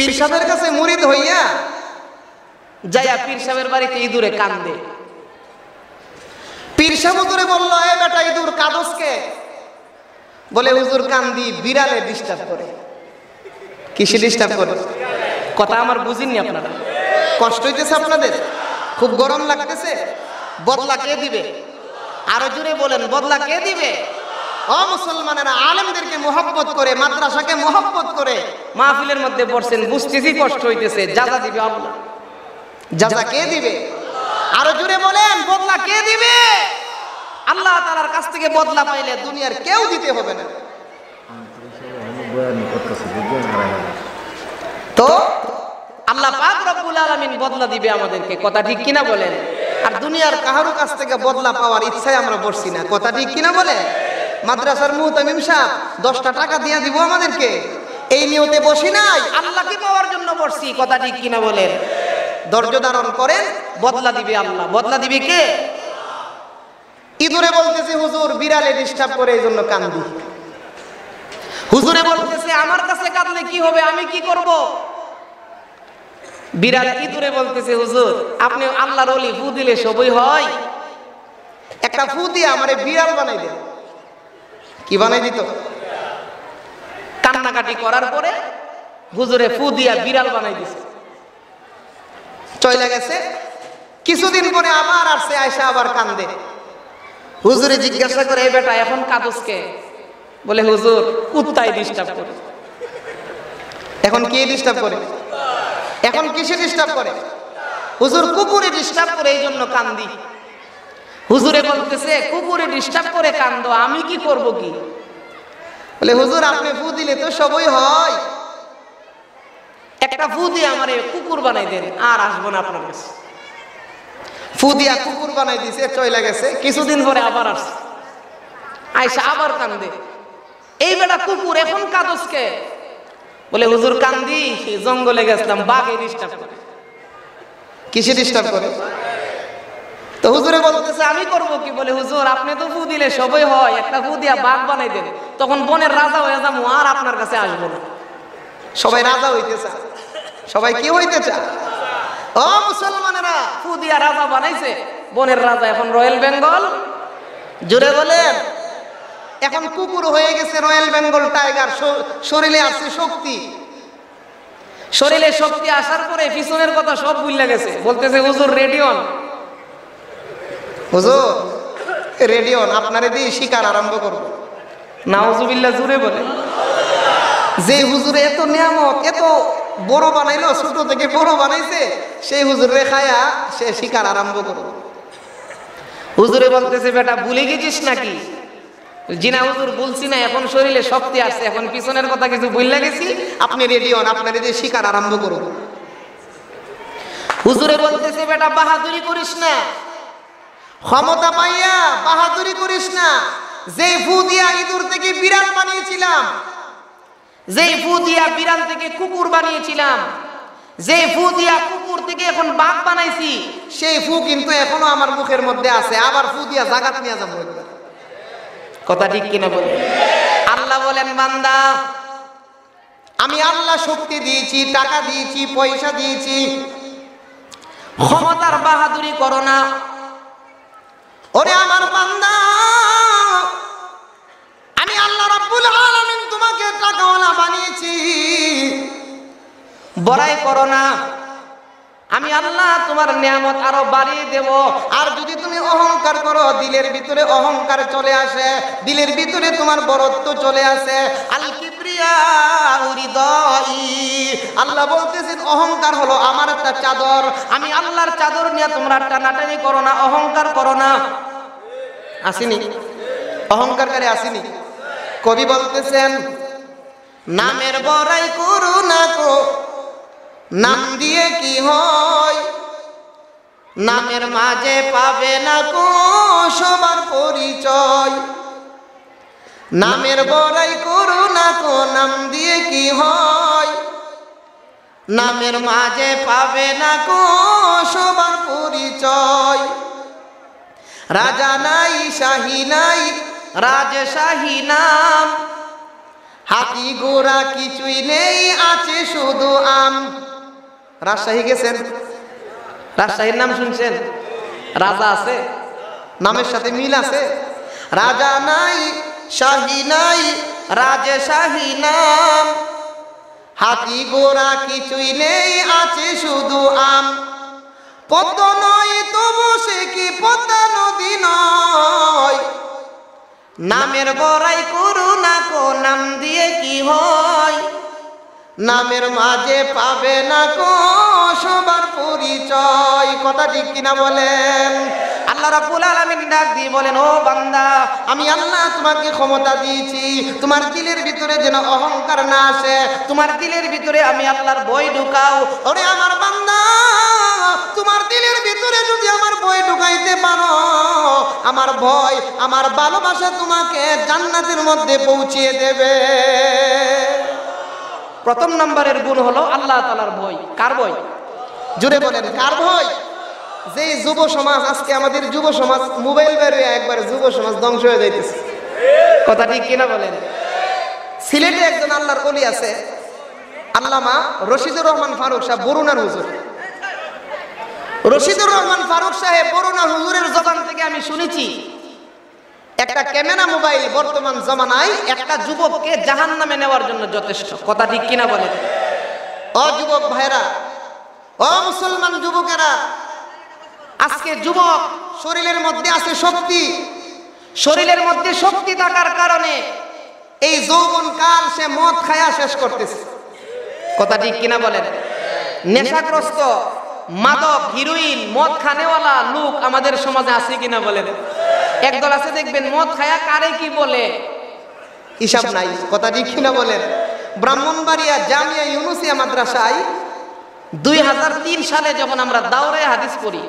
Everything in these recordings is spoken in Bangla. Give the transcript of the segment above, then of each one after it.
পীর সাহেবের কাছে মুরিদ হইয়া যাইয়া পীর সাহেবের বাড়িতে ইঁদুরে কান্দে। পীর সাহেব হুজুরে বলল, এ বেটা ইঁদুর কাঁদসকে? বলে, হুজুর কান্দি বিড়ালে ডিস্টার্ব করে। কিসে ডিস্টার্ব করে? কথা আমার বুঝিনি আপনারা? কষ্ট হইতেছে আপনাদের? খুব গরম লাগতেছে? বদলা কে দিবে? আরো জোরে বলেন, বদলা কে দিবে? ও মুসলমানেরা, আলেমদেরকে মহব্বত করে, মাদ্রাসাকে মহব্বত করে মাহফিলের মধ্যে বসছেন, বুঝতেছি কষ্ট হইতেছে, যাজা দিবে আল্লাহ। যাজা কে দিবে? আরো জোরে বলেন, বদলা কে দিবে? আল্লাহ তাআলার কাছ থেকে বদলা পাইলে দুনিয়ার কেউ দিতে হবে না। তো আল্লাহ পাক রব্বুল আলামিন বদলা দিবে আমাদেরকে, কথা ঠিক কিনা বলেন? আর দুনিয়ার কারো কাছ থেকে বদলা পাওয়ার ইচ্ছায় আমরা বসছি না, কথা ঠিক কিনা বলেন? মাদ্রাসার মুহতামিম সাহেব 10টা টাকা দিয়ে দিব আমাদেরকে, এই নিয়তে বসি নাই, আল্লাহকে পাওয়ার জন্য বসছি, কথা ঠিক কিনা বলেন? ধৈর্য ধারণ করেন, বদলা দিবে আল্লাহ। বদলা দিবে কে? ইঁদুরে বলতেছে, হুজুর বিড়ালে ডিস্টার্ব করে এই জন্য কান্দি। হুজুরে বলতেছে, আমার কাছে কাঁদলে কি হবে, আমি কি করব? বিড়াল ইঁদুরে বলতেছে, হুজুর আপনি আল্লাহর ওলি, ফু দিলে সবই হয়, একটা ফু দিয়ে আমারে বিড়াল বানাই দেন। কি বানাই দিত? কান্নাকাটি করার পরে হুজুরে ফু দিয়া বিড়াল বানাই দিছে। চলে গেছে, কিছুদিন পরে আবার আসছে, আয়সা আবার কান্দে। হুজুরে জিজ্ঞাসা করে, এই বেটা এখন কাঁদসকে? বলে, হুজুর কুত্তায় ডিস্টার্ব করে। এখন কে ডিস্টার্ব করে? এখন কিসে ডিস্টার্ব করে? হুজুর কুকুরে ডিস্টার্ব করে এই জন্য কান্দি। হুজুরে বলতেছে, কুকুরে ডিস্টার্ব করে কান্দো, আমি কি করব কি? বলে, হুজুর আপনি ফু দিলে তো সবই হয়, একটা ফু দিয়ে আমারে কুকুর বানাই দেন, আর আসবো না আপনার কাছে। ফু দিয়া কুকুর বানাই দিছে, চলে গেছে। কিছুদিন পরে আবার আসছে, আয়সা আবার কান্দে। এই বেটা কুকুর, এখন কাঁদসকে? বলে, হুজুর কান্দি, জঙ্গলে গেছিলাম, বাঘে ডিস্টার্ব করে। কিসে ডিস্টার্ব করে? তো হুজুরে বলতেছে, আমি করব কি? বলে, হুজুর আপনি তো ফু দিলে সবই হয়, একটা ফু দিয়া বাঘ বানাই দেন, তখন বনের রাজা হয়ে যাবো, আর আপনার কাছে আসবো না। সবাই রাজা হইতে চায়। সবাই কি হইতে চায়? ও মুসলমানেরা, ফু দিয়া রাজা বানাইছে, বনের রাজা এখন রয়্যাল বেঙ্গল। জোরে বলেন। এখন কুকুর হয়ে গেছে রয়্যাল বেঙ্গল টাইগার। শরীরে আছে শক্তি, শরীরে শক্তি আসার পরে পিছনের কথা সব ভুলে গেছে। বলতেছে, হুজুর রেডিয়ন, হুজুর রেডিয়ন আপনারে দিয়ে শিকার আরম্ভ করবো। নাউজুবিল্লাহ, জোরে বলে। যে হুজুরে এত নিয়ামত, এত বড় বানাইলো, ছোট থেকে বড় বানাইছে, সেই হুজুর রেখায়া সে শিকার আরম্ভ করবো। হুজুরে বলতেছে, বেটা ভুলে গেছিস নাকি? জিনা হুজুর বলছি না, এখন শরীরে শক্তি আসছে, এখন পিছনের কথা কিছু ভুলে গেছি, আপনি রেডি হন, আপনার যে শিকার আরম্ভ করুন। হুজুরে বলতেছে, বেটা বাহাদুরি করিস না, ক্ষমতা পাইয়া বাহাদুরি করিস না। যে ফু দিয়া ইঁদুর থেকে বিড়াল বানিয়েছিলাম, যে ফু দিয়া বিড়াল থেকে কুকুর বানিয়েছিলাম, যে ফু দিয়া কুকুর থেকে এখন বাঘ বানাইছি, সেই ফু কিন্তু এখনো আমার মুখের মধ্যে আছে, আবার ফু দিয়া জাগাত নিয়ে যাবো। কথা ঠিক কিনা বলে? আল্লাহ বলেন, বান্দা আমি আল্লাহ শক্তি দিয়েছি, টাকা দিয়েছি, পয়সা দিয়েছি, ক্ষমতার বাহাদুরি করো না। ওরে আমার বান্দা, আমি আল্লাহ রাব্বুল আলামিন তোমাকে টাকাওয়ালা বানিয়েছি, বড়াই করো না। আমি আল্লাহ তোমার নিয়ামত আরো বাড়িয়ে দেব। আর যদি তুমি অহংকার করো, দিলের ভিতরে অহংকার চলে আসে, দিলের ভিতরে তোমার বড়ত্ব চলে আসে, আল কিবরিয়া উরিদাই, আল্লাহ বলতেছেন অহংকার হলো আমার একটা চাদর। আমি আল্লাহর চাদর নিয়ে তোমরা টানাটানি করো না, অহংকার করো না। আসেনি অহংকারকারী? আসেনি? কবি বলতেছেন, নামের বড়াই করো না কো, নাম দিয়ে কি হয়, নামের মাঝে পাবে না কো সবার পরিচয়। নামের বড়াই করো না কো, নাম দিয়ে কি হয়, নামের মাঝে পাবে না কো সবার পরিচয়। রাজা নাই, শাহী নাই, রাজশাহী নাম, হাতি ঘোড়া কিছুই নেই, আছে শুধু আম। রাজশাহী গেছেন? রাজশাহীর নাম শুনছেন? রাজা আছে, নামের সাথে মিল আছে। রাজা নাই, শাহী নাই, রাজে শাহী নাম। হাতি ঘোড়া কিছুই নেই, আছে শুধু আম। পদ্ম নয় তবু সে কি পদ্মা নদী নয়। নামের বড়াই করু না কো, নাম দিয়ে কি হয়। নামের মাঝে পাবে না কো সবার পরিচয়। কথা ঠিক কিনা বলেন? আল্লাহ রাব্বুল আলামিন ডাক দিয়ে বলেন, ও বান্দা, আমি আল্লাহ তোমাকে ক্ষমতা দিয়েছি, তোমার দিলের ভিতরে যেন অহংকার না আসে, তোমার দিলের ভিতরে আমি আল্লাহর ভয় ঢুকাও। ওরে আমার বান্দা, তোমার দিলের ভিতরে যদি আমার ভয় ঢুকাইতে পারো, আমার ভয়, আমার ভালোবাসা তোমাকে জান্নাতের মধ্যে পৌঁছিয়ে দেবে। প্রথম নম্বরের গুণ হলো আল্লাহ তাআলার ভয়। কার ভয়? জুড়ে বলেন, কার ভয়? যে যুব সমাজ, আজকে আমাদের যুব সমাজ মোবাইল বেরিয়ে একবার যুব সমাজ ধ্বংস হয়ে যাইতেছে। কথা ঠিক কিনা বলেন? সিলেটে একজন আল্লাহর ওলি আছে, আল্লামা রশিদুর রহমান ফারুক সাহেব, বরুণার হুজুর। রশিদুর রহমান ফারুক সাহেব বরুণার হুজুরের জবান থেকে আমি শুনেছি, একটা ক্যামেরা মোবাইল বর্তমান জমানায় একটা যুবককে জাহান্নামে নেওয়ার জন্য যথেষ্ট। কথা ঠিক কিনা বলেন? ও যুবক ভাইরা, ও মুসলমান যুবকেরা, আজকে যুবক শরীরের মধ্যে আছে শক্তি, শরীরের মধ্যে শক্তি থাকার কারণে এই যৌবন কাল সে মদ খায়া শেষ করতেছে। কথা ঠিক কিনা বলেন? নেশাগ্রস্ত, মাদক, হিরোইন, মদ খানেওয়ালা লোক আমাদের সমাজে আছে কিনা বলেন? একদল আছে দেখবেন মদ খায়া কারে কি বলে হিসাব নাই। কথা ঠিক কিনা বলেন? ব্রাহ্মণবাড়িয়া জামিয়া ইউনুসিয়া মাদ্রাসায় 2003 সালে যখন আমরা দাওরায়ে হাদিস পড়ি,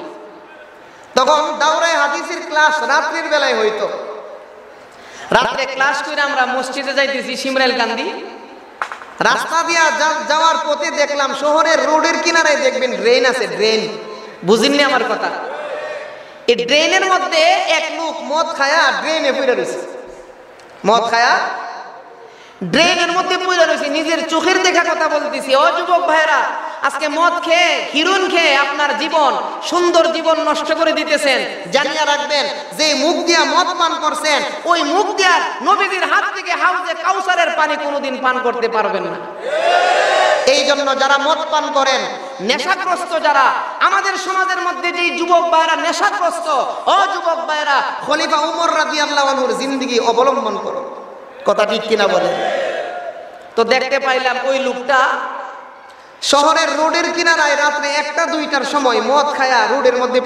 তখন দাওরায়ে হাদিসের ক্লাস রাত্রির বেলায় হইতো। রাত্রে ক্লাস করে আমরা মসজিদে যাইতেছি শিমরাইল গান্ধী, রাস্তা দিয়া যাওয়ার পথে দেখলাম শহরের রোডের কিনারায় দেখবেন ড্রেন আছে। ড্রেন বুঝিননি আমার কথা? এই ড্রেনের মধ্যে এক লোক মদ খায়া ড্রেনে পড়ে রয়েছে। মদ খায়া ড্রেনের মধ্যে পড়ে রয়েছে। নিজের চোখের দেখা কথা বলতেছি। ও যুবক ভাইরা, আজকে মদ খেয়ে, হিরোইন খেয়ে আপনার জীবন, সুন্দর জীবন নষ্ট করে দিতেছেন। জানিয়ে রাখবেন, যে মুখ দিয়া মদ পান করছেন, ওই মুখ দিয়া নবীজির হাত থেকে হাউজে কাউসারের পানি কোনোদিন পান করতে পারবেন না। এই জন্য যারা মদ পান করেন, নেশাগ্রস্ত যারা আমাদের সমাজের মধ্যে, যে যুবক ভাইরা নেশাগ্রস্ত, ও যুবক ভাইরা, খলিফা উমর রাদিয়াল্লাহু আনহুর জিন্দেগি অবলম্বন করো। কথা ঠিক কিনা বলেন? তো দেখতে পাইলাম ওই লোকটা শহরের রোডের কিনারায় রাত্রে 1টা-2টার সময় মদ খায়া রোডের মধ্যে,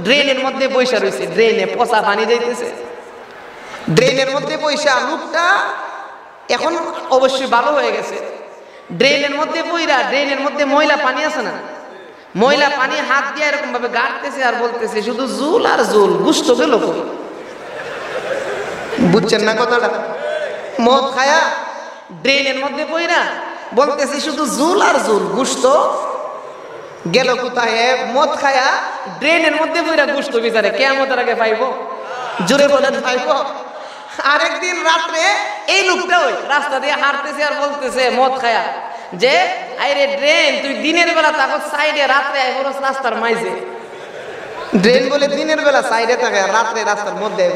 ড্রেনের মধ্যে বৈশা রয়েছে। ড্রেনে পচা পানি যাইতেছে, ড্রেনের মধ্যে বৈশা লোকটা এখন অবশ্যই ভালো হয়ে গেছে। ড্রেনের মধ্যে বইরা, ড্রেনের মধ্যে ময়লা পানি আছে না, ময়লা পানি হাত দিয়ে এরকম ভাবে গাড়তেছে আর বলতেছে শুধু জুল আর জুল, গুস্ত গেল কই। বুঝছেন না কথাটা? মদ খায়া ড্রেনের মধ্যে বইরা বলতেছে শুধু জুল আর জুল, গুস্ত গেল কোথায়? মদ খায়া ড্রেনের মধ্যে বইরা গুস্ত বিচারে কিয়ামতের আগে পাইবো? জোরে বলেন পাইবো? আরেকদিন রাত্রে এই লোকটা ওই রাস্তা দিয়ে হাঁটতেছে আর বলতেছে মদ খায়া যে, আরে ড্রেন, তুই দিনের বেলা তাকত সাইডে, রাত্রে আই বড় রাস্তার মাইজে। ড্রেন বলে দিনের বেলা সাইডে থাকে, আর রাত্রে রাস্তার মধ্যে।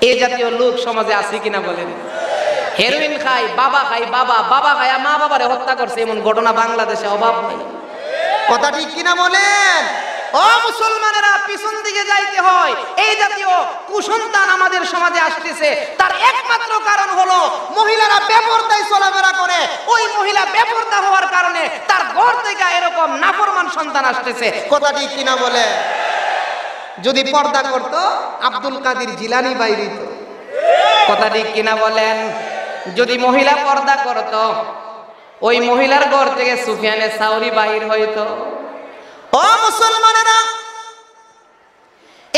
এই জাতীয় লোক সমাজে আছে কিনা বলেন? হেরোইন খাই, বাবা খাই, বাবা খায়া মা বাবারে হত্যা করছে, এমন ঘটনা বাংলাদেশে অভাব নাই। কথা ঠিক কিনা বলেন? ও মুসলমানেরা, পিছন দিকে যাইতে হয়। এই জাতীয় কুসন্তান আমাদের সমাজে আসতেছে, তার একমাত্র কারণ হলো মহিলারা বেপরদায় চলাফেরা করে। ওই মহিলা বেপরদা হওয়ার কারণে তার ঘর থেকে এরকম নাফরমান সন্তান আসতেছে। কথা ঠিক কিনা বলে? যদি পর্দা করত আব্দুল কাদের জিলানী বাইরে হইত। কথা ঠিক কিনা বলেন? যদি মহিলা পর্দা করত, ওই মহিলার ঘর থেকে সুফিয়ানে সাউরি বাহির হইতো। ও মুসলমানেরা,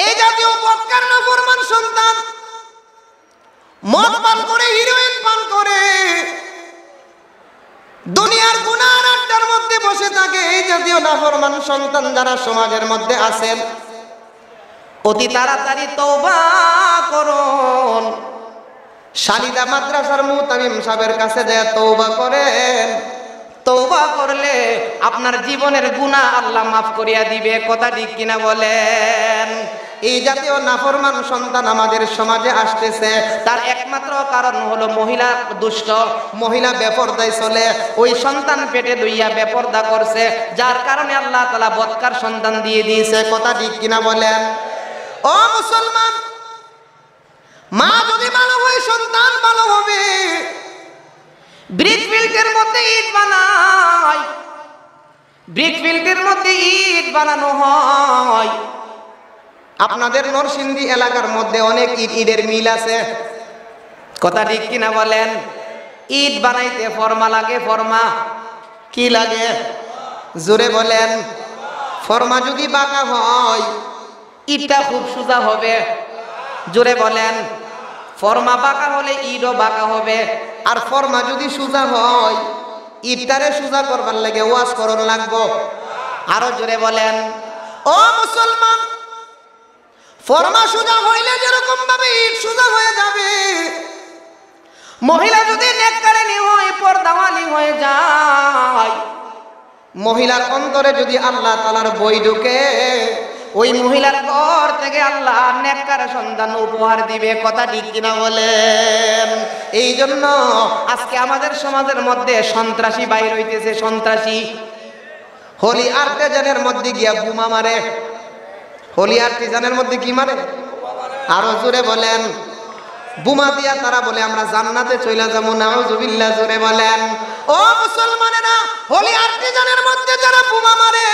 এই জাতীয় বদকার নাফরমান সন্তান মদ পান করে, হিরোইন পান করে, দুনিয়ার গুনার আড্ডার মধ্যে বসে থাকে। এই জাতীয় নাফরমান সন্তান যারা সমাজের মধ্যে আছেন, অতি তাড়াতাড়ি তওবা করুন। শালিদা মাদ্রাসার মুতামিম সাহেবের কাছে যায় তওবা করেন, তওবা করলে আপনার জীবনের গুনাহ আল্লাহ মাফ করিয়া দিবে। কথা ঠিক কিনা বলেন? এই জাতীয় নাফরমান সন্তান আমাদের সমাজে আসতেছে, তার একমাত্র কারণ হলো মহিলা দুষ্ট, মহিলা বেপরদায় চলে। ওই সন্তান পেটে লইয়া বেপরদা করছে, যার কারণে আল্লাহ তাআলা বদকার সন্তান দিয়ে দিয়েছে। কথা ঠিক কিনা বলেন? ও মুসলমান, মা যদি ভালো হয় সন্তান ভালো হবে। ব্রিক ফিল্ডের মধ্যে ইট বানায়, ব্রিক ফিল্ডের মধ্যে ইট বানানো হয়। আপনাদের নরসিংদী এলাকার মধ্যে অনেক ইটের মিল আছে। কথা ঠিক কিনা বলেন? ইট বানাইতে ফর্মা লাগে। ফর্মা কি লাগে? জোরে বলেন। ফর্মা যদি বাঁকা হয় ইটটা খুব সোজা হবে। জোরে বলেন। ফর্মা বাঁকা হলে ইটও বাঁকা হবে। আর ফর্মা যদি সোজা হয় ইটটারে সোজা করবার লাগে ওয়াশ করন লাগবো। আরো জোরে বলেন। ও মুসলমান, ফর্মা সোজা হইলে যেরকম ভাবে ইট সোজা হয়ে যাবে, মহিলা যদি নেককারিনী হয়, পর্দাওয়ালি হয়ে যায়, মহিলার অন্তরে যদি আল্লাহ তাআলার বই ঢুকে, ওই মহিলার ঘর থেকে আল্লাহ নেককার সন্তান উপহার দিবে। কথা ঠিক কিনা বলেন? এই জন্য আজকে আমাদের সমাজের মধ্যে সন্ত্রাসী বাইর হইতেছে। সন্ত্রাসী হোলি আর্টিজানের মধ্যে গিয়া বোমা মারে। হোলি আর্টিজানের মধ্যে কি মারে? আরো জোরে বলেন। বোমা দিয়া তারা বলে আমরা জান্নাতে চলে যাবো। নাউজুবিল্লাহ। জোরে বলেন। ও মুসলমানেরা, হোলি আর্টিজানের মধ্যে যারা বোমা মারে,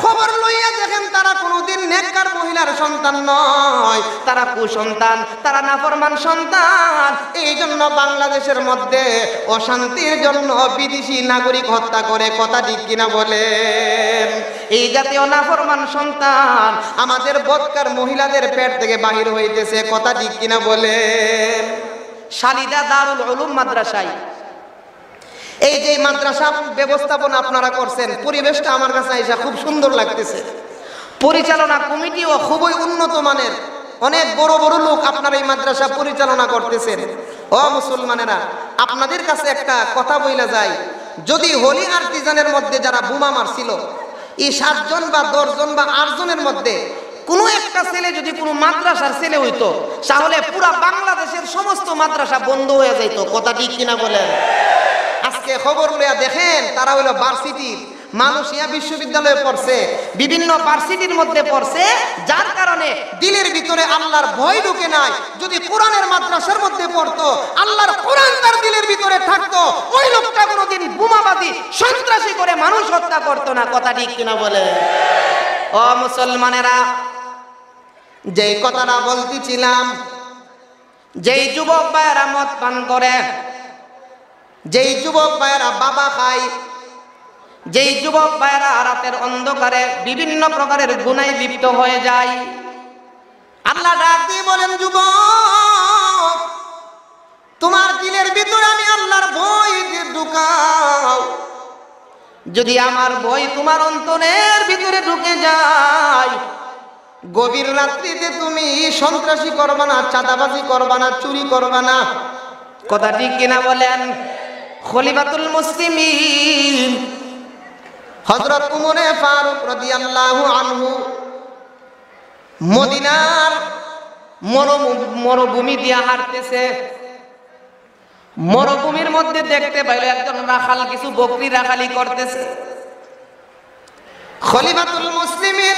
খবর লইয়া দেখেন তারা কোনোদিন নেককার মহিলার সন্তান নয়, তারা কুসন্তান, তারা নাফরমান সন্তান। এই জন্য বাংলাদেশের মধ্যে অশান্তির জন্য বিদেশি নাগরিক হত্যা করে। কথা ঠিক কিনা বলেন? এই জাতীয় নাফরমান সন্তান আমাদের বদকার মহিলাদের পেট থেকে বাহির হইতেছে। কথা ঠিক কিনা বলেন? শালিদা দারুল উলুম মাদ্রাসায় এই যে মাদ্রাসা ব্যবস্থাপনা আপনারা করছেন, পরিবেশটা আমার কাছে আইসা খুব সুন্দর লাগতেছে। পরিচালনা কমিটিও খুবই উন্নত মানের, অনেক বড় বড় লোক আপনারা এই মাদ্রাসা পরিচালনা করতেছেন। ও মুসলমানেরা, আপনাদের কাছে একটা কথা বইলা যায়, যদি হোলি আর্টিজানের মধ্যে যারা বোমা মারছিল, এই 7 জন বা 10 জন বা 8 জনের মধ্যে কোনো একটা ছেলে যদি কোনো মাদ্রাসার ছেলে হইতো, তাহলে পুরা বাংলাদেশের সমস্ত মাদ্রাসা বন্ধ হয়ে যাইত। কথা ঠিক কিনা বলেন? আজকে খবর লইয়া দেখেন তারা হইলো ভার্সিটির মালয়েশিয়া বিশ্ববিদ্যালয়ে পড়ছে, বিভিন্ন ভার্সিটির মধ্যে পড়ছে, যার কারণে দিলের ভিতরে আল্লাহর ভয় ঢুকে নাই। যদি কোরআনের মাদ্রাসার মধ্যে পড়তো, আল্লাহর কোরআন তার দিলের ভিতরে থাকতো, ওই লোকটা কোনোদিন বোমাবাদী সন্ত্রাসী করে মানুষ হত্যা করতো না। কথা ঠিক কিনা বলে? ও মুসলমানেরা, যেই কথাটা বলতেছিলাম, যেই যুবক ভাইয়েরা মদ পান করে, যেই যুবক ভাইয়েরা বাবা খায়, যেই যুবক ভাইয়েরা রাতের অন্ধকারে বিভিন্ন প্রকারের গুনাহে লিপ্ত হয়ে যায়, আল্লাহ ডাক দিয়ে বলেন, যুবক, তোমার দিলের ভিতরে আমি আল্লাহর ভয় ঢুকাও। যদি আমার ভয় তোমার অন্তরের ভিতরে ঢুকে যায়, গভীর রাত্রিতে তুমি সন্ত্রাসী করবা না, চাঁদাবাজি করবা না, চুরি করবা না। কথা ঠিক কিনা বলেন? খলিফাতুল মুসলিমিন হযরত উমরে ফারুক রাদিয়াল্লাহু আনহু মদিনার মরুভূমি দিয়া হাঁটতেছে। মরুভূমির মধ্যে দেখতে পাইল একজন রাখাল কিছু বকরি রাখালি করতেছে। খলিফাতুল মুসলিমিন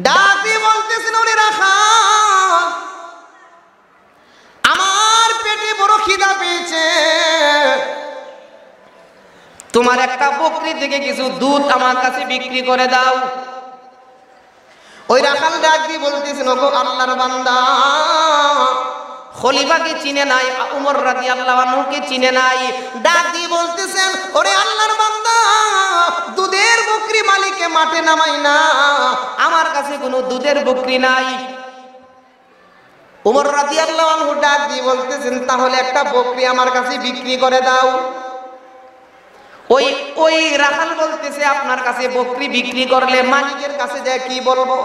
ডাক দিয়ে বলতেছেন, ওরে রাখাল, আমার পেটে বড় খিদা পেয়েছে, তোমার একটা বকরি থেকে কিছু দুধ আমার কাছে বিক্রি করে দাও। ওই রাখাল ডাক দিয়ে বলতেছেন, ওগো আল্লাহর বান্দা, খলিফাকে চিনে নাই, উমর রাদিয়াল্লাহু আনহুকে চিনে নাই। ডাক দিয়ে বলতেছেন, ওরে আল্লাহর বান্দা, দুধের বকরি মালিককে মাঠে নামাই না, আমার কাছে কোনো দুধের বকরি নাই। উমর রাদিয়াল্লাহু আনহু ডাক দিয়ে বলতেছেন, তাহলে একটা বকরি আমার কাছে বিক্রি করে দাও। ওই রাখাল বলতেছে, আপনার কাছে বকরি বিক্রি করলে মালিকের কাছে যায় কি বলবো?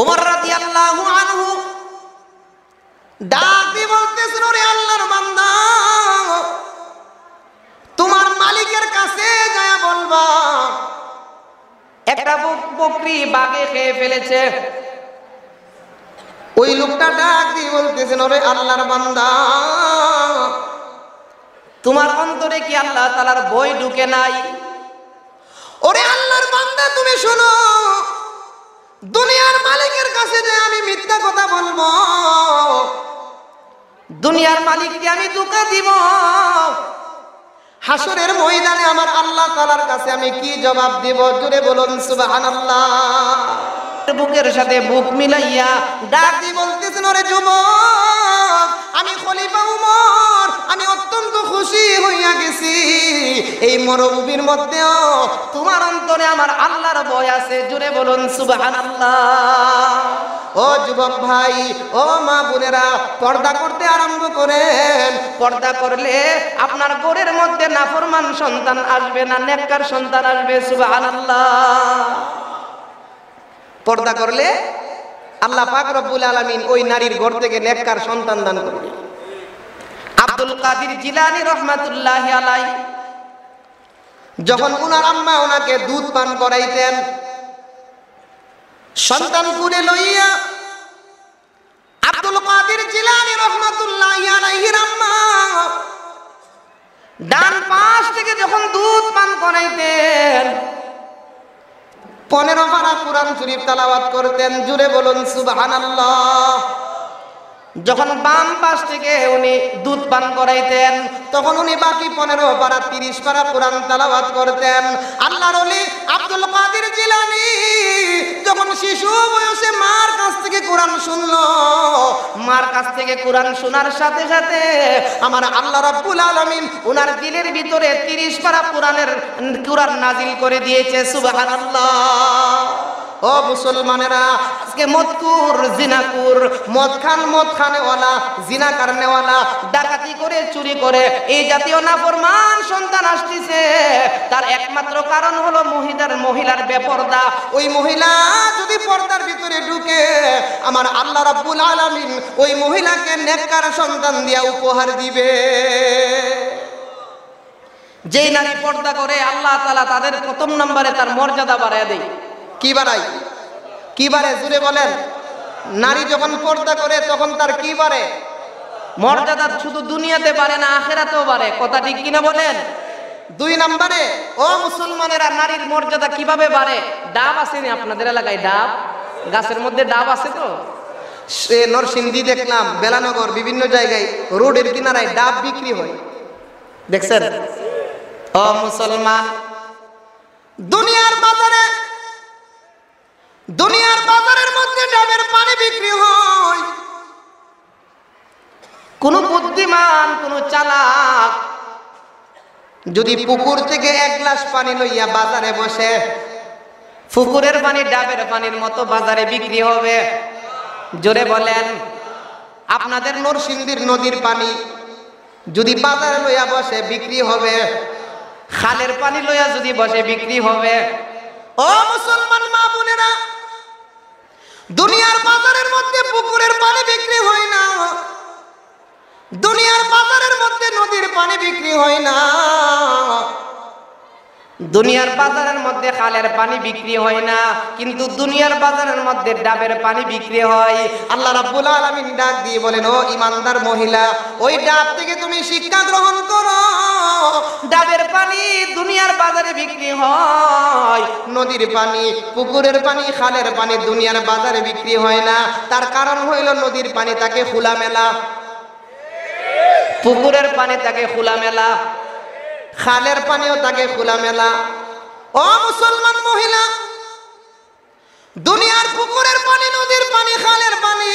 উমর রাদিয়াল্লাহু আনহু ডাক দিয়ে বলতেছেন, ওরে আল্লাহর বান্দা, তোমার মালিকের কাছে যায় বলবা একটা বকরি বাঘে খেয়ে ফেলেছে। ওই লোকটা ডাক দিয়ে বলতেছেন, ওরে আল্লাহর বান্দা, তোমার অন্তরে কি আল্লাহ তাআলার ভয় ঢুকে নাই? ওরে আল্লাহর বান্দা, তুমি শোনো, দুনিয়ার মালিকের কাছে যে আমি মিথ্যা কথা বলবো, দুনিয়ার মালিককে আমি ধোঁকা দিব, হাসরের ময়দানে আমার আল্লাহ তাআলার কাছে আমি কি জবাব দিব? জোরে বলুন সুবহানাল্লাহ। বুকের সাথে বুক মিলাইয়া ডাক দিয়ে বলতেছেন, ওরে যুবক, আমি খলিফা উমর, আমি অত্যন্ত খুশি হইয়া গেছি। এই মরুভূমির মধ্যেও তোমার অন্তরে আমার আল্লাহর ভয় আছে। জোরে বলুন সুবহানাল্লাহ। ও যুবক ভাই, ও মা বোনেরা, পর্দা করতে আরম্ভ করেন। পর্দা করলে আপনার ঘরের মধ্যে নাফরমান সন্তান আসবে না, নেককার সন্তান আসবে। সুবহানাল্লাহ। পর্দা করলে আল্লাহ পাক রব্বুল আলামিন ওই নারীর ঘর থেকে নেককার সন্তান দান করবে। আব্দুল কাদের জিলানী রহমাতুল্লাহি আলাইহি যখন উনার আম্মা ওনাকে দুধ পান করাইতেন, সন্তান কুলে লইয়া আব্দুল কাদের জিলানী রহমাতুল্লাহি আলাইহির আম্মা ডান পাশ থেকে যখন দুধ পান করাইতেন, 15 পারা কুরআন শরীফ তেলাওয়াত করতেন। জুড়ে বলুন সুবহানাল্লাহ। যখন বাম পাশ থেকে উনি দুধ পান করাইতেন, তখন উনি বাকি 15 পারা 30 পারা কুরআন তেলাওয়াত করতেন। আল্লাহর ওলি আব্দুল কাদের জিলানী যখন শিশু বয়সে মার কাছ থেকে কোরআন শুনলো, মার কাছ থেকে কোরআন শোনার সাথে সাথে আমার আল্লাহ রাব্বুল আলামিন ওনার দিলের ভিতরে 30 পারা কোরআন নাজিল করে দিয়েছে। সুবহানাল্লাহ। ও মুসলমানেরা, আজকে মদকুর, জিনাকুর, মদ খানেওয়ালা, জিনা কারনেওয়ালা, ডাকাতি করে, চুরি করে এই জাতীয় নাফরমান সন্তান আসতেছে। তার একমাত্র কারণ হলো মহিলার বেপরদা। ওই মহিলা যদি পর্দার ভিতরে ঢুকে, আমার আল্লাহ রাব্বুল আলামিন ওই মহিলাকে নেককার সন্তান দিয়া উপহার দিবে। যেই নারী পর্দা করে, আল্লাহ তাআলা তাদের প্রথম নম্বরে তার মর্যাদা বাড়ায় দেয়। কি বাড়াই? কি বাড়ে? জুড়ে বলেন। নারী যখন পর্দা করে তখন তার কি বাড়ে? মর্যাদা শুধু দুনিয়াতে বাড়ে না, আখিরাতেও বাড়ে। কথা ঠিক কিনা বলেন? 2 নম্বরে, ও মুসলমানেরা, নারীর মর্যাদা কিভাবে বাড়ে? ডাব আসেনি আপনাদের এলাকায়? ডাব গাছের মধ্যে ডাব আছে তো? নরসিংদী দেখলাম, বেলানগর, বিভিন্ন জায়গায় রোডের কিনারায় ডাব বিক্রি হয়, দেখছেন? ও মুসলমান, দুনিয়ার বাজারের মধ্যে ডাবের পানি বিক্রি হয়। কোন বুদ্ধিমান, কোন চালাক যদি পুকুর থেকে 1 গ্লাস পানি লইয়া বাজারে বসে, পুকুরের পানি ডাবের পানির মতো বাজারে বিক্রি হবে। জোরে বলেন। আপনাদের নরসিংদীর নদীর পানি যদি বাজারে লইয়া বসে বিক্রি হবে, খালের পানি লইয়া যদি বসে বিক্রি হবে। ও মুসলমান মা বোনেরা, দুনিয়ার বাজারের মধ্যে পুকুরের পানি বিক্রি হয় না, দুনিয়ার বাজারের মধ্যে নদীর পানি বিক্রি হয় না, দুনিয়ার বাজারের মধ্যে খালের পানি বিক্রি হয় না, কিন্তু দুনিয়ার বাজারের মধ্যে ডাবের পানি বিক্রি হয়। আল্লাহ রাব্বুল আলামিন ডাক দিয়ে বলেন, ও ইমানদার মহিলা, ওই ডাব থেকে তুমি শিক্ষা গ্রহণ করো। ডাবের পানি দুনিয়ার বাজারে বিক্রি হয়, নদীর পানি, পুকুরের পানি, খালের পানি দুনিয়ার বাজারে বিক্রি হয় না। তার কারণ হইল, নদীর পানি তাকে খোলামেলা, পুকুরের পানি তাকে খোলামেলা, খালের পানিও তাকে খোলামেলা। ও মুসলমান মহিলা, দুনিয়ার পুকুরের পানি, নদীর পানি, খালের পানি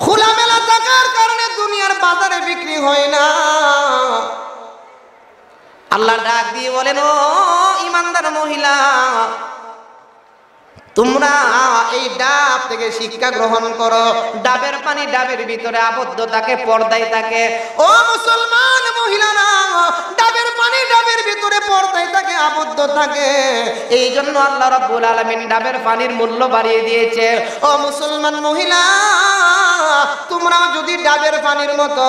খোলামেলা থাকার কারণে দুনিয়ার বাজারে বিক্রি হয় না। আল্লাহ ডাক দিয়ে বলেন, ও ইমানদার মহিলা, তোমরা এই ডাব থেকে শিক্ষা গ্রহণ করো। ডাবের পানি ডাবের ভিতরে আবদ্ধ থাকে, পর্দায় থাকে। ও মুসলমান মহিলারা, ডাবের পানি ডাবের ভিতরে পর্দায় থাকে, আবদ্ধ থাকে। এই জন্য আল্লাহ রাব্বুল আলামিন ডাবের পানির মূল্য বাড়িয়ে দিয়েছে। ও মুসলমান মহিলা, তোমরা যদি ডাবের পানির মতো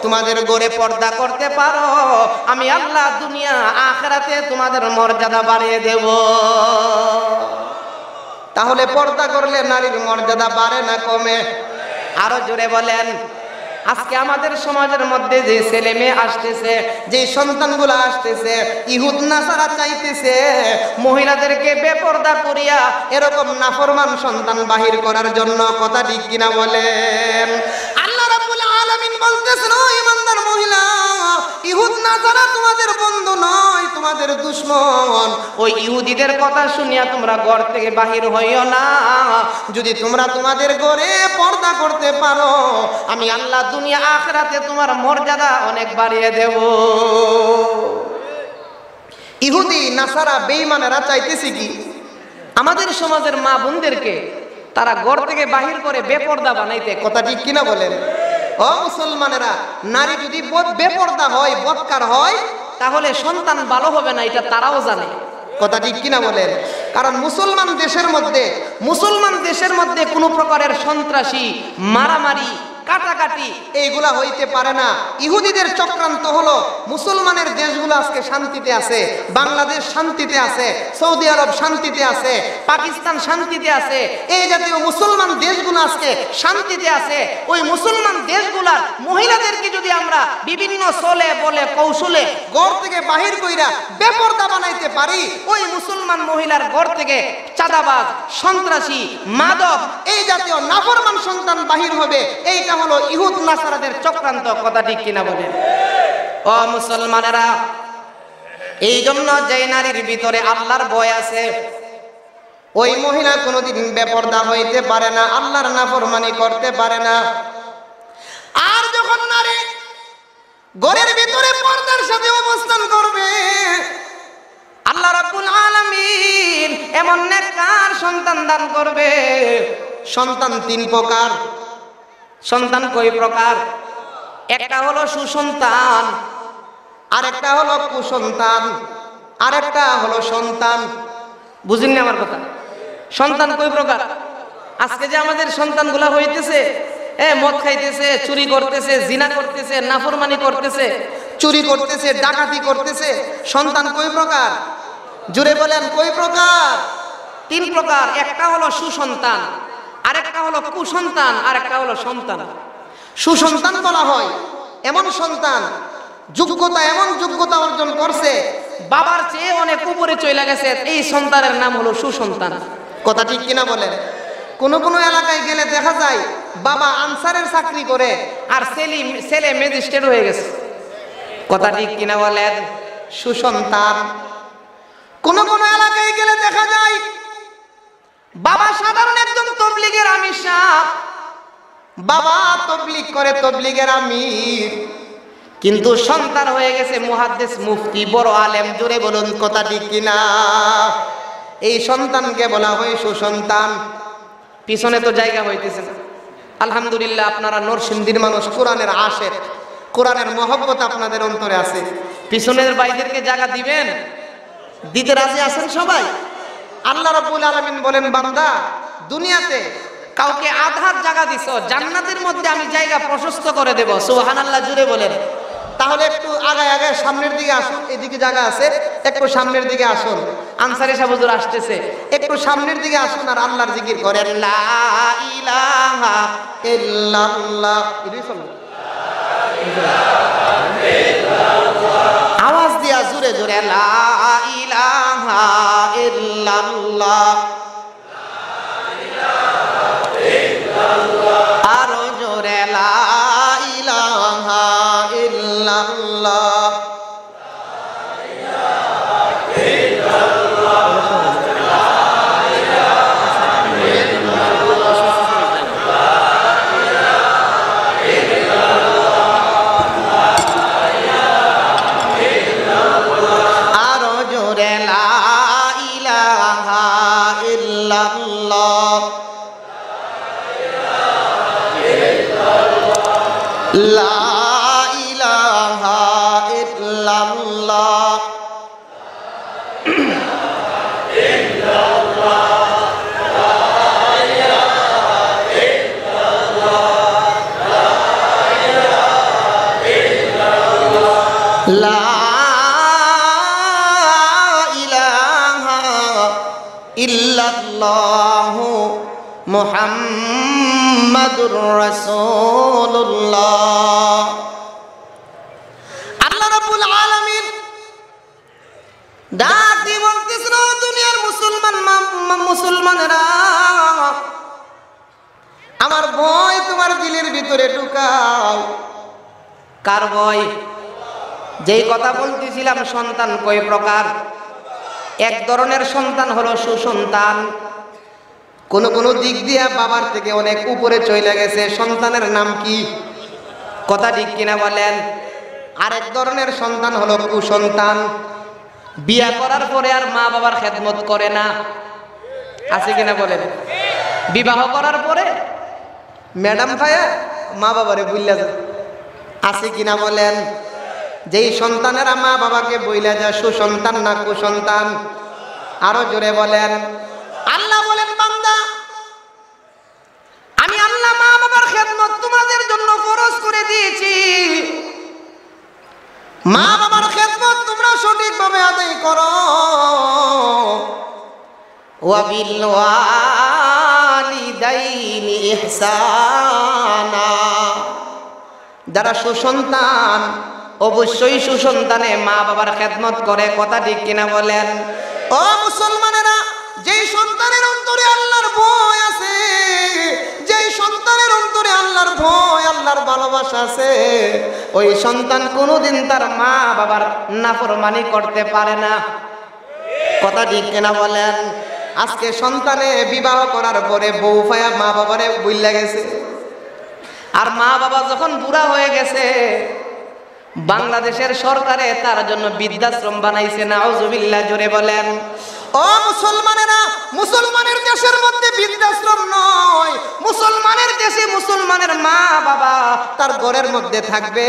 তোমাদের ঘরে পর্দা করতে পারো, আমি আল্লাহ দুনিয়া আখিরাতে তোমাদের মর্যাদা বাড়িয়ে দেব। তাহলে পর্দা করলে নারীর মর্যাদা বাড়ে না কমে? আরো জোরে বলেন। আজকে আমাদের সমাজের মধ্যে যে ছেলে মেয়ে আসতেছে, যে সন্তানগুলো আসতেছে, ইহুদ নাসারা চাইতেছে মহিলাদেরকে বেপর্দা করিয়া এরকম নাফরমান সন্তান বাহির করার জন্য। কথা ঠিক কিনা বলেন? আল্লাহ রাব্বুল আলামিন বলতেছেন, ও ইমানদার মহিলা, ইহুদ নাসারা তোমাদের বন্ধু নয়, তোমাদের দুশমন। ওই ইহুদিদের কথা শুনিয়া তোমরা ঘর থেকে বাহির হইও না। যদি তোমরা তোমাদের ঘরে পর্দা করতে পারো, আমি আল্লাহ দুনিয়া আখিরাতে তোমার মর্যাদা অনেক বাড়িয়ে দেব। ইহুদি নাসারা বেঈমানেরা চাইতেছে কি? আমাদের সমাজের মা বোনদেরকে তারা ঘর থেকে বাহির করে বেপর্দা বানাইতে। কথা ঠিক কিনা বলেন? ও মুসলমানেরা, নারী যদি বেপর্দা হয়, বদকার হয়, তাহলে সন্তান ভালো হবে না, এটা তারাও জানে। কথা ঠিক কিনা বলেন? কারণ মুসলমান দেশের মধ্যে কোনো প্রকারের সন্ত্রাসী, মারামারি, কাটাকাটি এইগুলা হইতে পারে না। ইহুদিদের চক্রান্ত হলো মুসলমানের দেশগুলো আজকে শান্তিতে আছে, বাংলাদেশ শান্তিতে আছে, সৌদি আরব শান্তিতে আছে, পাকিস্তান শান্তিতে আছে, এই জাতীয় মুসলমান দেশগুলো আজকে শান্তিতে আছে। ওই মুসলমান দেশগুলার মহিলাদেরকে যদি আমরা বিভিন্ন চলে বলে কৌশলে ঘর থেকে বাহির কইরা বেপর্দা বানাইতে পারি, ওই মুসলমান মহিলার ঘর থেকে চাঁদাবাজ, সন্ত্রাসী, মাদক, এই জাতীয় নাফরমান সন্তান বাহির হবে। এইটা হলো ইহুদ নাসারাদের চক্রান্ত। কথা ঠিক কিনা বলেন? ও মুসলমানেরা, এই জন্য যে নারীর ভিতরে আল্লাহর ভয় আছে, ওই মহিলা কোনোদিন বেপর্দা হইতে পারে না, আল্লাহর নাফরমানি করতে পারে না। আর যখন নারী ঘরের ভিতরে পর্দার সাথে অবস্থান করবে, আল্লাহ রাব্বুল আলামিন এমন নেককার সন্তান দান করবে। সন্তান তিন প্রকার। সন্তান কয় প্রকার? একটা হলো সুসন্তান, আরেকটা হলো কুসন্তান, আরেকটা হলো সন্তান। বুঝিনি আমার কথা? সন্তান কয় প্রকার? আজকে যে আমাদের সন্তানগুলা হইতেছে, মদ খাইতেছে, চুরি করতেছে, জিনা করতেছে, নাফরমানি করতেছে, চুরি করতেছে, ডাকাতি করতেছে, সন্তান কয় প্রকার? জুড়ে বলেন, কয় প্রকার? তিন প্রকার। একটা হলো সুসন্তান, আরেকটা হলো কুসন্তান, আরেকটা হলো সন্তান। সুসন্তান বলা হয় এমন সন্তান এমন যোগ্যতা অর্জন করছে, বাবার চেয়ে অনেক উপরে চলে গেছে, এই সন্তানের নাম হলো সুসন্তান। কথা ঠিক কিনা বলেন? কোনো কোনো এলাকায় গেলে দেখা যায় বাবা আনসারের চাকরি করে আর ছেলে ম্যাজিস্ট্রেট হয়ে গেছে। কথা ঠিক কিনা বলেন? সুসন্তান। কোন কোন এলাকায় গেলে দেখা যায় বাবা সাধারণ একজন তবলিগের আমির সাহেব, বাবা তবলিগ করে, তবলিগের আমির, কিন্তু সন্তান হয়ে গেছে মুহাদ্দিস, মুফতি, বড় আলেম। জোরে বলুন কথা ঠিক কিনা? এই সন্তানকে বলা হয় সুসন্তান। পিছনে তো জায়গা হইতেছে না। আলহামদুলিল্লাহ, আপনারা নরসিংদীর মানুষ, কোরআনের আশেক, কোরআনের মহব্বত আপনাদের অন্তরে আছে। পিছনের ভাইদেরকে জায়গা দিবেন? দিতে রাজি আছেন সবাই? আল্লাহ রাব্বুল আলামিন বলেন, বান্দা, দুনিয়াতে কাউকে আধার জায়গা দিছো, জান্নাতের মধ্যে আমি জায়গা প্রশস্ত করে দেব। সুবহানাল্লাহ, জুড়ে বলেন। তাহলে একটু আগায় আগায় সামনের দিকে আসুন, এদিকে জায়গা আছে, একটু সামনের দিকে আসুন। আনসারী সাহেব হুজুর আসতেছে, একটু সামনের দিকে আসুন আর আল্লাহর জিকির করেন। লা ইলাহা ইল্লাল্লাহ। আওয়াজ দিয়া জোরে জোরে, লা ইলাহা ইল্লাল্লাহ। আরো জোরে, লা ইলাহা ইল্লাল্লাহ। লা ইলাহা ইল্লাল্লাহু মুহাম্মাদুর রাসূলুল্লাহ। আল্লাহ রাব্বুল আলামিন ডাক দিয়ে বলতেছেন, দুনিয়ার মুসলমানেরা, আমার ভয় তোমার দিলের ভিতরে ঢুকাও। কার ভয়? যেই কথা বলতেছিলাম, সন্তান কয় প্রকার। এক ধরনের সন্তান হলো সুসন্তান, কোন কোন দিক দিয়ে বাবার থেকে অনেক উপরে চলে গেছে, সন্তানের নাম কি? কথা ঠিক কিনা বলেন? আরেক ধরনের সন্তান হলো কুসন্তান, বিয়া করার পরে আর মা বাবার খেদমত করে না, আছে কিনা বলেন? বিবাহ করার পরে ম্যাডাম ভাইয়া মা বাবারে বইলা যায়, আছে কিনা বলেন? যেই সন্তানেরা মা বাবাকে বইলা যায়, সুসন্তান না কুসন্তান? আরো জোরে বলেন। আল্লাহ বলেন, বান্দা আমি আল্লাহ মা বাবার খেদমত তোমাদের জন্য ফরজ করে দিয়েছি, মা বাবার খেদমত তোমরা সঠিকভাবে আদায় করো। ওয়াবিল ওয়ালিদাইনি ইহসানা, যারা সুসন্তান অবশ্যই সুসন্তানে মা বাবার খেদমত করে, কথা ঠিক কিনা বলেন? ও মুসলমানেরা, যেই সন্তানের অন্তরে আল্লাহর ভয় আছে, যেই সন্তানের অন্তরে আল্লাহর ভয়, আল্লাহর ভালোবাসা আছে, ওই সন্তান কোনোদিন তার মা বাবার নাফরমানি করতে পারে না, কথা ঠিক কিনা বলেন? আজকে সন্তানে বিবাহ করার পরে বউ ফায়া মা বাবারে বইলা গেছে, আর মা বাবা যখন বুড়া হয়ে গেছে, বাংলাদেশের সরকারে তার জন্য বৃদ্ধাশ্রম বানাইছে। নাউজুবিল্লাহ, জোরে বলেন। ও মুসলমানেরা, মুসলমানের দেশের মধ্যে বৃদ্ধাশ্রম নয়, মুসলমানের দেশে মুসলমানের মা বাবা তার ঘরের মধ্যে থাকবে,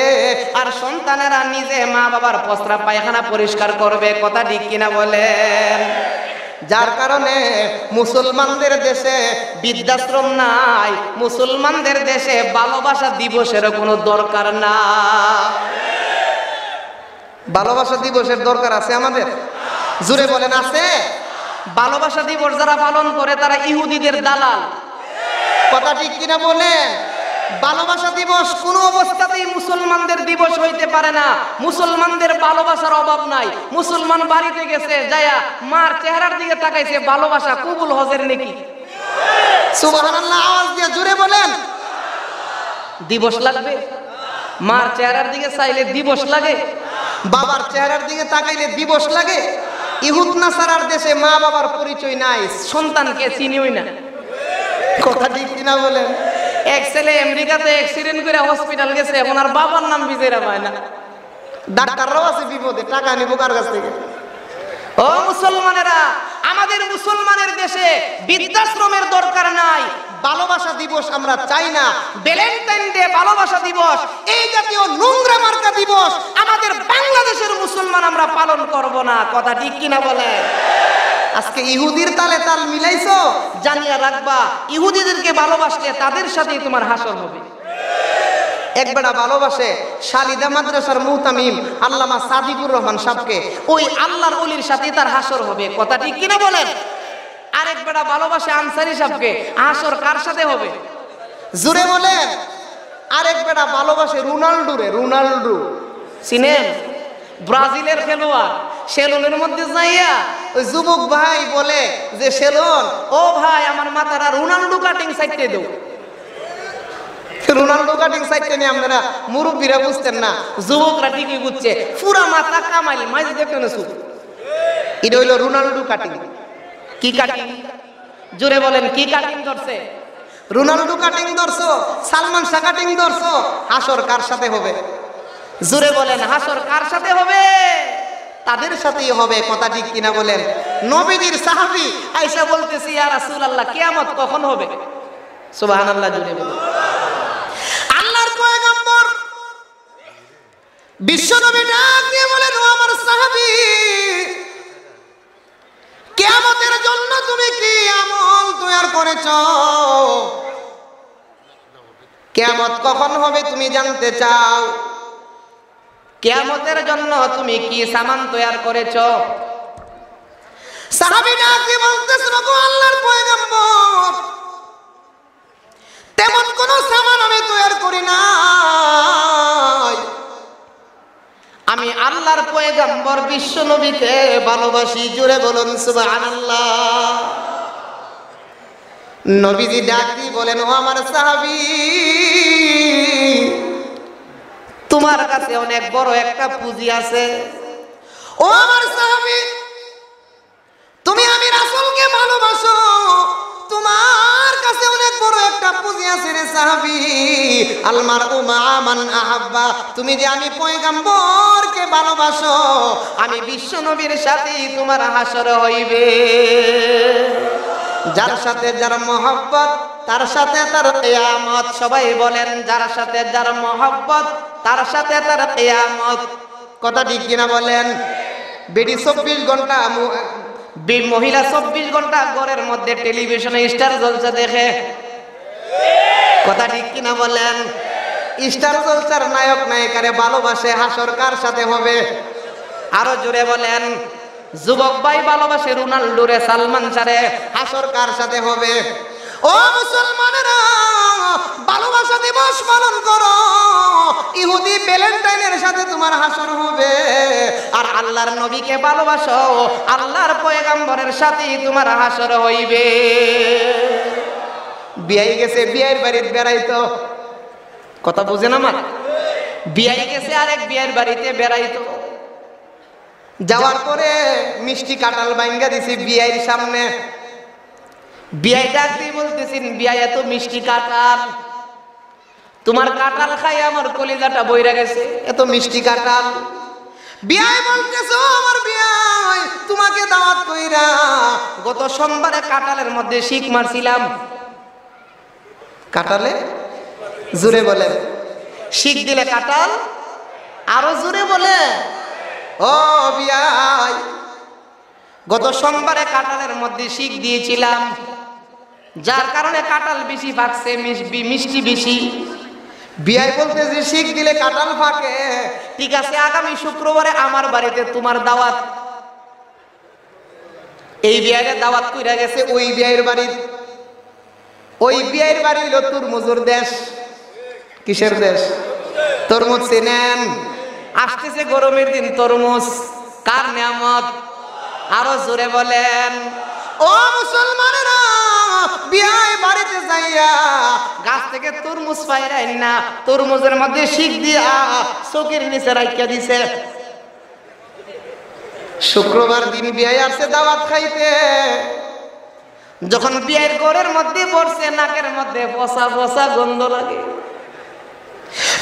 আর সন্তানেরা নিজে মা বাবার প্রস্রাব পায়খানা পরিষ্কার করবে, কথা ঠিক কিনা বলেন? যার কারণে মুসলমানদের দেশে বৃদ্ধাশ্রম নাই, মুসলমানদের দেশে ভালোবাসা দিবসের কোনো দরকার না। ভালোবাসা দিবসের দরকার আছে আমাদের? জোরে বলেন, আছে? ভালোবাসা দিবস যারা পালন করে তারা ইহুদিদের দালাল, কথা ঠিক কিনা বলেন? ভালোবাসা দিবস কোন অবস্থাতেই মুসলমানদের দিবস হইতে পারে না। মুসলমানদের ভালোবাসার অভাব নাই। মুসলমান বাড়িতে গেছে, যায়া মার চেহারার দিকে তাকাইছে, ভালোবাসা কবুল হজের নাকি? সুবহানাল্লাহ, আওয়াজ দিয়ে জোরে বলেন। দিবস লাগবে? মার চেহারার দিকে চাইলে দিবস লাগে, বাবার চেহারার দিকে তাকাইলে দিবস লাগে। ইহুদ নাসারার দেশে মা বাবার পরিচয় নাই, সন্তানকে চিনিই না, কথা ঠিক কিনা বলেন? এক ছেলে আমেরিকাতে অ্যাক্সিডেন্ট করে হসপিটাল গেছে, এখন আর বাবার নাম বিজেরা পায় না, ডাক্তাররাও আছে বিপদে, টাকা নিব কার কাছ থেকে? ও মুসলমানেরা, আমাদের মুসলমানের দেশে বৃদ্ধাশ্রমের দরকার নাই, ভালোবাসা দিবস আমরা চাই না। ভ্যালেন্টাইন ডে, ভালোবাসা দিবস, এই জাতীয় নোংরা মার্কা দিবস আমাদের বাংলাদেশের মুসলমান আমরা পালন করব না, কথা ঠিক কিনা বলেন? আজকে ইহুদির তালে তাল মিলাইছো, জানিয়া রাখবা ইহুদিদেরকে ভালোবাসলে তাদের সাথেই তোমার হাসর হবে। একবেলা ভালোবাসে শালিদা মাদ্রাসার মুহতামিম আল্লামা সাদিকুর রহমান সাহেবকে, ওই আল্লাহর ওলির সাথেই তার হাসর হবে, কথা ঠিক কিনা বলেন? আরেক বেটা ভালোবাসে আনসারী সাহেবকে, হাসর কার সাথে হবে? জোরে বলেন। আরেক বেটা ভালোবাসে রোনাল্ডোরে, রোনাল্ডো চিনেন? ব্রাজিলের খেলোয়াড়। সেলুনের মধ্যে যাইয়া ওই যুবক ভাই বলে যে, সেলুন ও ভাই আমার মাথাটা রোনাল্ডো কাটিং সাইডে দাও। রোনাল্ডো কাটিং সাইডে নিয়ে আপনারা মুরব্বীরা বুঝতেন না, যুবকরা ঠিকই বুঝছে, পুরা মাথা কামাইল মাঝে দেখতে না শুধু। এটা হইল রোনাল্ডো কাটিং। কি কাটিং? জোরে বলেন, কি কাটিং ধরছে? রোনাল্ডো কাটিং ধরছো, সালমান শাহ কাটিং ধরছো, হাসর কার সাথে হবে? জোরে বলেন, হাসর কার সাথে হবে? তাদের সাথেই হবে, কথা ঠিক কিনা বলেন? নবীর সাহাবী আয়েশা বলতেছি, ইয়া রাসূলুল্লাহ কিয়ামত কখন হবে? সুবহানাল্লাহ, জোরে বলেন। আল্লাহর পয়গম্বর বিশ্বনবী ডাক দিয়ে বলেন, ও আমার সাহাবী, কিয়ামতের জন্য তুমি কি আমল তৈরি করেছো? কিয়ামত কখন হবে তুমি জানতে চাও? কিয়ামতের জন্য তুমি কি সামান তৈরি করেছো? সাহাবীরা কি বলতেছেন, ওগো আল্লাহর পয়গম্বর, তেমন কোন সামান আমি তৈরি করি নাই। আমি আল্লাহর পয়গম্বর বিশ্ব নবীকে ভালোবাসি। জোরে বলুন সুবহানাল্লাহ। নবীজি ডাক দিয়ে বলেন, ও আমার সাহাবী, তোমার কাছে অনেক বড় একটা পুঁজি আছে। ও আমার সাহাবী, তুমি আমি রাসূলকে ভালোবাসো, তোমার কাছে অনেক বড় একটা পুঁজি আছে রে সাহাবী। আল মারউ মা মান আহাব্বা, তুমি যে আমি পয়গম্বরকে ভালোবাসো, আমি বিশ্ব নবীর সাথেই তোমার হাসর হইবে। যার সাথে যার মহব্বত তার সাথে তার কিয়ামত। সবাই বলেন, যার সাথে যার মহব্বত তার সাথে তার কিয়ামত। কথা ঠিক কিনা বলেন? বেডি 24 ঘন্টা, মহিলা 24 ঘন্টা ঘরের মধ্যে টেলিভিশনে স্টার জলসা দেখে। কথা ঠিক কিনা বলেন? স্টার জলসার নায়ক নায়িকারে ভালোবাসে, হাসর কার সাথে হবে? আরো জোরে বলেন। যুবক ভাই ভালোবাসে রোনাল্ডোরে, সালমান শাহরে, হাসর কার সাথে হবে? ও মুসলমানেরা, ভালোবাসা দিবস পালন করো, ইহুদি ভ্যালেন্টাইনের সাথে তোমার হাসর হবে। আর আল্লাহর নবীকে ভালোবাসো, আল্লাহর পয়গম্বরের সাথেই তোমার হাসর হইবে। বিয়াই গেছে, বিয়ের বাড়িতে বেড়াইতো। কথা বুঝেন আমার? বিয়াই গেছে আরেক বিয়ের বাড়িতে বেড়াইতো। যাওয়ার পরে মিষ্টি কাঁঠাল ভাঙ্গা দিছি বিয়ের সামনে। বিয়াই ডাক দিয়ে বলতেছেন, বিয়াই এত মিষ্টি কাঁঠাল, তোমার কাঁঠাল খাই আমার কলিজাটা বইরা গেছে, এত মিষ্টি কাঁঠাল। বিয়াই বলতেছে, ও আমার বিয়াই, তোমাকে দাওয়াত কইরা গত সোমবারে কাঁঠালের মধ্যে শিক মারছিলাম। কাঁঠালে জোরে বলে, শিক দিলে কাঁঠাল। আরো জোরে বলে, ও বিয়াই, গত সোমবারে কাঁঠালের মধ্যে শিক দিয়েছিলাম, যার কারণে কাঁঠাল বেশি পাকছে, মিষ্টি বেশি। বিয়াই বলতে যে শিক দিলে কাঁঠাল পাকে, ঠিক আছে, আগামী শুক্রবারে আমার বাড়িতে তোমার দাওয়াত। এই বিয়াইরে দাওয়াত কইরা গেছে ওই বিয়াইর বাড়ি। ওই বিয়াইর বাড়ি হলো তরমুজের দেশ। কিসের দেশ? তরমুজ চেনেন? আসতেছে গরমের দিন, তরমুজ কার নিয়ামত? আরো জোরে বলেন। ও মুসলমানেরা, বিয়াই বাড়িতে যাইয়া গাছ থেকে তরমুজ পাইরাই না, তরমুজের মধ্যে শিক দিয়া চোখের নিচে রাখিয়া দিছে। শুক্রবার দিন বিয়াই আসছে দাওয়াত খাইতে। যখন বিয়াইয়ের ঘরের মধ্যে পড়ছে, নাকের মধ্যে পচা পচা গন্ধ লাগে।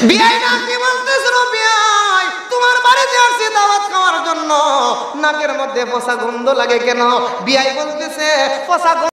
বিয়াই নাকি বলতেছিল, বিয়াই তোমার বাড়িতে আসছে দাওয়াত খাওয়ার জন্য, নাকের মধ্যে পচা গন্ধ লাগে কেন? বিয়াই বলতেছে, পচা